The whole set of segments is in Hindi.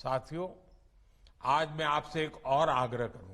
साथियों, आज मैं आपसे एक और आग्रह करूंगा।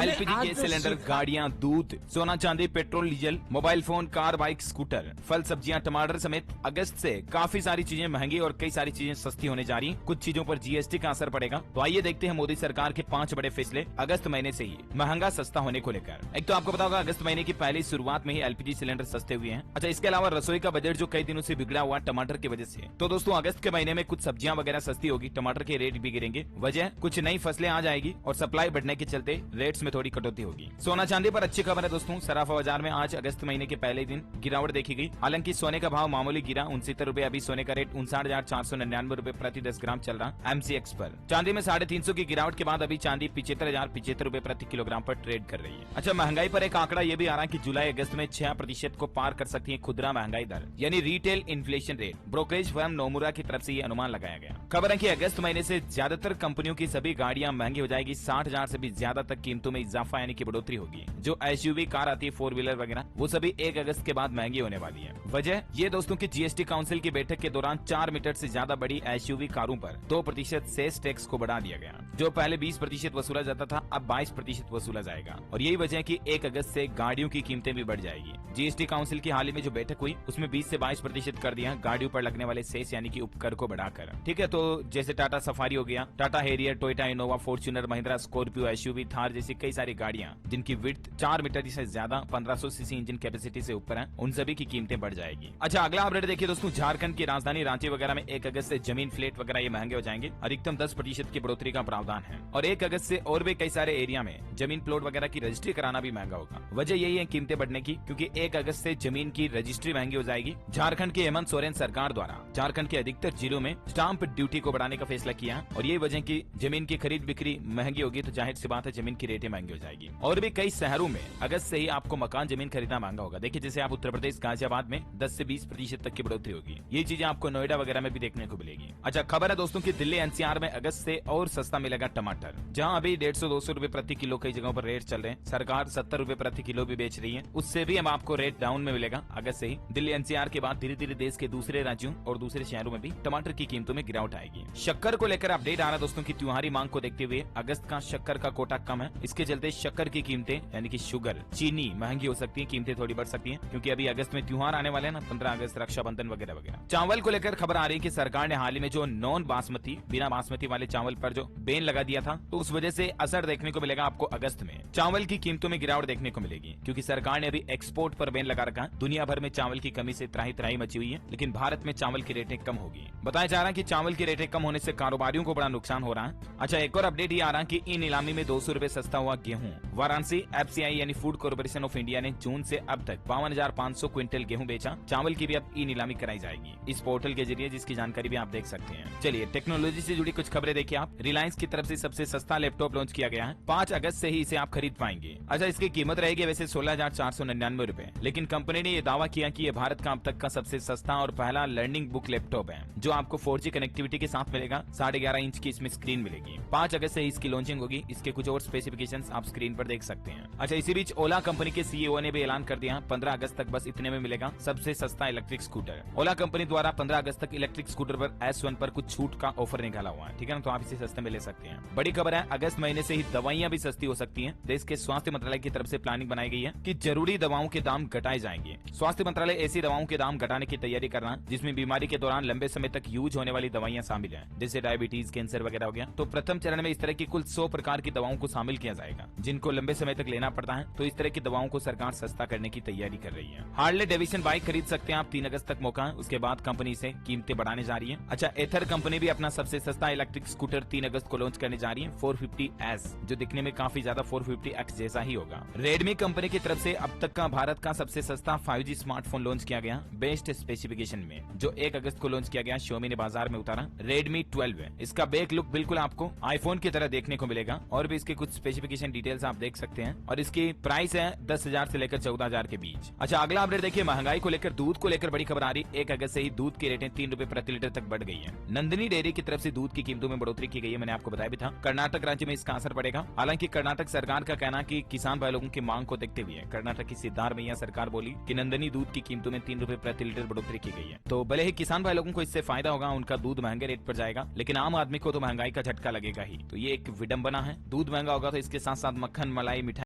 एलपीजी गैस सिलेंडर, गाड़ियां, दूध, सोना चांदी, petrol diesel, mobile phone, car, bike, scooter, फल, सब्जियां, टमाटर समेत अगस्त से काफी सारी चीजें महंगी और कई सारी चीजें सस्ती होने जा रही हैं। कुछ चीजों पर जीएसटी का असर पड़ेगा। तो आइए देखते हैं मोदी सरकार के 5 बड़े फैसले अगस्त महीने से ही महंगा सस्ता होने को लेकर। एक तो आपको पता होगा अगस्त महीने की पहली शुरुआत में ही एलपीजी सिलेंडर सस्ते हुए हैं। अच्छा, इसके अलावा रसोई का बजट जो कई दिनों से बिगड़ा हुआ टमाटर की वजह से, तो दोस्तों अगस्त के महीने में कुछ सब्जियां वगैरह सस्ती होगी, टमाटर के रेट भी गिरेंगे। वजह कुछ नई फसलें आ जाएगी और सप्लाई बढ़ने के चलते रेट्स में थोड़ी कटौती होगी। सोना चांदी पर अच्छी खबर है दोस्तों। सराफा बाजार में आज अगस्त महीने के पहले दिन गिरावट देखी गई। हालांकि सोने का भाव मामूली गिरा 69 रुपए। अभी सोने का रेट 59,499 रुपए प्रति 10 ग्राम चल रहा एमसीएक्स पर। चांदी में 350 की गिरावट के बाद अभी चांदी 75,075 रुपए प्रति किलोग्राम पर ट्रेड कर रही है। अच्छा, महंगाई पर एक आंकड़ा ये भी आ रहा है कि जुलाई अगस्त में 6% को पार कर सकती है खुदरा महंगाई दर, यानी retail inflation rate. Brokerage firm Nomura की तरफ से ये अनुमान लगाया गया। खबर है कि अगस्त महीने से ज्यादातर कंपनियों की सभी गाड़ियां महंगी हो जाएगी। 60,000 से भी ज्यादा तक कीमतों में इजाफा यानी कि बढ़ोतरी होगी। जो एसयूवी कार आती है, 4 व्हीलर वगैरह, वो सभी 1 अगस्त के बाद महंगी होने वाली है। वजह ये दोस्तों की जीएसटी काउंसिल की बैठक के दौरान 4 मीटर से ज्यादा बड़ी एसयूवी कारों पर 2% सेस टैक्स को बढ़ा दिया गया। जो पहले 20% वसूला जाता था, अब 22% वसूला जाएगा। और यही वजह है कि 1 अगस्त से गाड़ियों की कीमतें भी बढ़ जाएगी। जीएसटी काउंसिल की हाल ही में जो बैठक हुई उसमें 20 से 22% कर दिया गाड़ियों पर लगने वाले सेस यानी कि उपकर को बढ़ाकर। ठीक है, तो जैसे टाटा सफारी हो गया, Tata Harrier, Toyota Innova, Fortuner, Mahindra Scorpio, SUV, Thar जैसी कई सारी गाड़ियां जिनकी विड्थ 4 मीटर से ज्यादा 1500 सीसी इंजन कैपेसिटी से ऊपर है, उन सभी की कीमतें बढ़ जाएगी। अच्छा, अगला अपडेट देखिए दोस्तों। झारखंड की राजधानी रांची वगैरह में 1 अगस्त से जमीन फ्लैट वगैरह ये महंगे हो जाएंगे। अधिकतम 10% की बढ़ोतरी का प्रावधान है। और 1 अगस्त से और भी कई सारे एरिया में जमीन प्लॉट वगैरह की रजिस्ट्री कराना भी महंगा होगा। वजह यही है कीमतें बढ़ने की, क्योंकि 1 अगस्त से जमीन की रजिस्ट्री महंगी हो जाएगी। झारखंड के हेमंत सोरेन सरकार द्वारा झारखंड के अधिकतर जिलों में स्टाम्प ड्यूटी को बढ़ाने का फैसला किया है। और यही वजह की जमीन की खरीद बिक्री महंगी होगी, तो जाहिर सी बात है जमीन की रेटें महंगी हो जाएगी। और भी कई शहरों में अगस्त से ही आपको मकान जमीन खरीदना महंगा होगा। देखिए, जैसे आप उत्तर प्रदेश गाजियाबाद में 10 से 20% तक की बढ़ोतरी होगी। ये चीजें आपको नोएडा वगैरह में भी देखने को मिलेगी। अच्छा, खबर है दोस्तों कि दिल्ली एनसीआर में अगस्त से और सस्ता मिलेगा टमाटर। जहां अभी 150-200 रुपए प्रति किलो कई जगहों पर रेट चल रहे हैं, सरकार 70 रुपए प्रति किलो भी बेच रही है। उससे भी अब आपको रेट डाउन में मिलेगा अगस्त से ही। दिल्ली एनसीआर के बाद धीरे धीरे देश के दूसरे राज्यों और दूसरे शहरों में भी टमाटर की कीमतों में गिरावट आएगी। शक्कर को लेकर अपडेट आ रहा है दोस्तों की त्योहारी मांग को देखते हुए अगस्त का शक्कर का कोटा कम है। इसके चलते शक्कर की कीमतें यानी कि शुगर, चीनी महंगी हो सकती है, कीमतें थोड़ी बढ़ सकती हैं, क्योंकि अभी अगस्त में त्योहार आने वाले हैं ना, 15 अगस्त, रक्षाबंधन वगैरह वगैरह। चावल को लेकर खबर आ रही है कि सरकार ने हाल ही में जो नॉन बासमती, बिना बासमती वाले चावल पर जो बैन लगा दिया था, तो उस वजह से असर देखने को मिलेगा आपको अगस्त में। चावल की कीमतों में गिरावट देखने को मिलेगी, क्योंकि सरकार ने अभी एक्सपोर्ट पर बैन लगा रखा है। दुनिया भर में चावल की कमी से त्राही त्राही मची हुई है, लेकिन भारत में चावल की रेटें कम होगी। बताया जा रहा है कि चावल की रेटें कम होने से कारोबारियों को बड़ा नुकसान हो रहा है। अच्छा, एक और अपडेट ये आ रहा है कि ई नीलामी में 200 रुपए सस्ता हुआ गेहूं। वाराणसी एफसीआई यानी फूड कॉर्पोरेशन ऑफ इंडिया ने जून से अब तक 52,500 क्विंटल गेहूं बेचा। चावल की भी अब ई नीलामी कराई जाएगी इस पोर्टल के जरिए, जिसकी जानकारी भी आप देख सकते हैं। चलिए, टेक्नोलॉजी से जुड़ी कुछ खबरें देखिए आप। रिलायंस की तरफ से सबसे सस्ता लैपटॉप लॉन्च किया गया है। 5 अगस्त से ही इसे आप खरीद पाएंगे। अच्छा, इसकी कीमत रहेगी वैसे 16,499 रुपए, लेकिन कंपनी ने यह दावा किया कि यह भारत का अब तक का सबसे सस्ता और पहला लर्निंग बुक लैपटॉप है, जो आपको 4G कनेक्टिविटी के साथ मिलेगा। 11.5 इंच की इसमें स्क्रीन मिलेगी। 5 अगस्त से इसकी लॉन्चिंग होगी। इसके कुछ और स्पेसिफिकेशंस आप स्क्रीन पर देख सकते हैं। अच्छा, इसी बीच ओला कंपनी के सीईओ ने भी ऐलान कर दिया 15 अगस्त तक बस इतने में मिलेगा सबसे सस्ता इलेक्ट्रिक स्कूटर। ओला कंपनी द्वारा 15 अगस्त तक इलेक्ट्रिक स्कूटर पर S1 पर कुछ छूट का ऑफर निकाला हुआ है। ठीक है ना, तो आप इसे सस्ते में ले सकते हैं। बड़ी खबर है, अगस्त महीने से ही दवाइयां भी सस्ती हो सकती हैं। देश के स्वास्थ्य मंत्रालय की तरफ से प्लानिंग बनाई गई है कि जरूरी दवाओं के दाम घटाए जाएंगे। स्वास्थ्य मंत्रालय ऐसी दवाओं के दाम घटाने की तैयारी कर रहा है जिसमें बीमारी के दौरान लंबे समय तक यूज होने वाली दवाइयां शामिल हैं, जैसे डायबिटीज, कैंसर वगैरह हो गया। तो प्रथम चरण में इस तरह की कुल 100 प्रकार की दवाओं को शामिल किया जाएगा, जिनको लंबे समय तक लेना पड़ता है। तो इस तरह की दवाओं को सरकार सस्ता करने की तैयारी कर रही है। हार्ले डेविडसन बाइक खरीद सकते हैं आप, 3 अगस्त तक मौका है। उसके बाद कंपनी से कीमतें बढ़ाने जा रही है। अच्छा, एथर कंपनी भी अपना सबसे सस्ता इलेक्ट्रिक स्कूटर 3 अगस्त को लॉन्च करने जा रही है, 450S, जो दिखने में काफी ज्यादा 450X जैसा ही होगा। रेडमी कंपनी की तरफ से अब तक का भारत का सबसे सस्ता 5G स्मार्टफोन लॉन्च किया गया बेस्ट स्पेसिफिकेशन में, जो 1 अगस्त को लॉन्च किया गया। Xiaomi ने बाजार में उतारा Redmi 12 है। इसका बैक लुक बिल्कुल आपको आईफोन की तरह देखने को मिलेगा और भी इसके कुछ स्पेसिफिकेशन डिटेल्स आप देख सकते हैं और इसकी प्राइस है 10,000 से लेकर 14,000 के बीच। अच्छा, अगला अपडेट देखिए, महंगाई को लेकर दूध को लेकर बड़ी खबर आ रही। 1 अगस्त से ही दूध की रेटें 3 रुपए प्रति लीटर तक बढ़ गई है। नंदिनी डेयरी की तरफ से दूध की कीमतों में बढ़ोतरी की गई है, मैंने आपको बताया भी था। कर्नाटक राज्य में इसका असर पड़ेगा। हालांकि कर्नाटक सरकार का कहना कि किसान भाई लोगों की मांग को देखते हुए कर्नाटक की सिद्धारमैया सरकार बोली कि नंदिनी दूध की कीमतों में 3 रुपए प्रति लीटर बढ़ोतरी की गई है। तो भले ही किसान भाई लोगों को इससे फायदा होगा, उनका दूध महंगे रेट पर जाएगा, लेकिन आम आदमी को तो महंगाई का झटका लगेगा ही। तो ये एक विडंबना है। दूध महंगा होगा तो इसके साथ साथ मक्खन, मलाई, मिठाई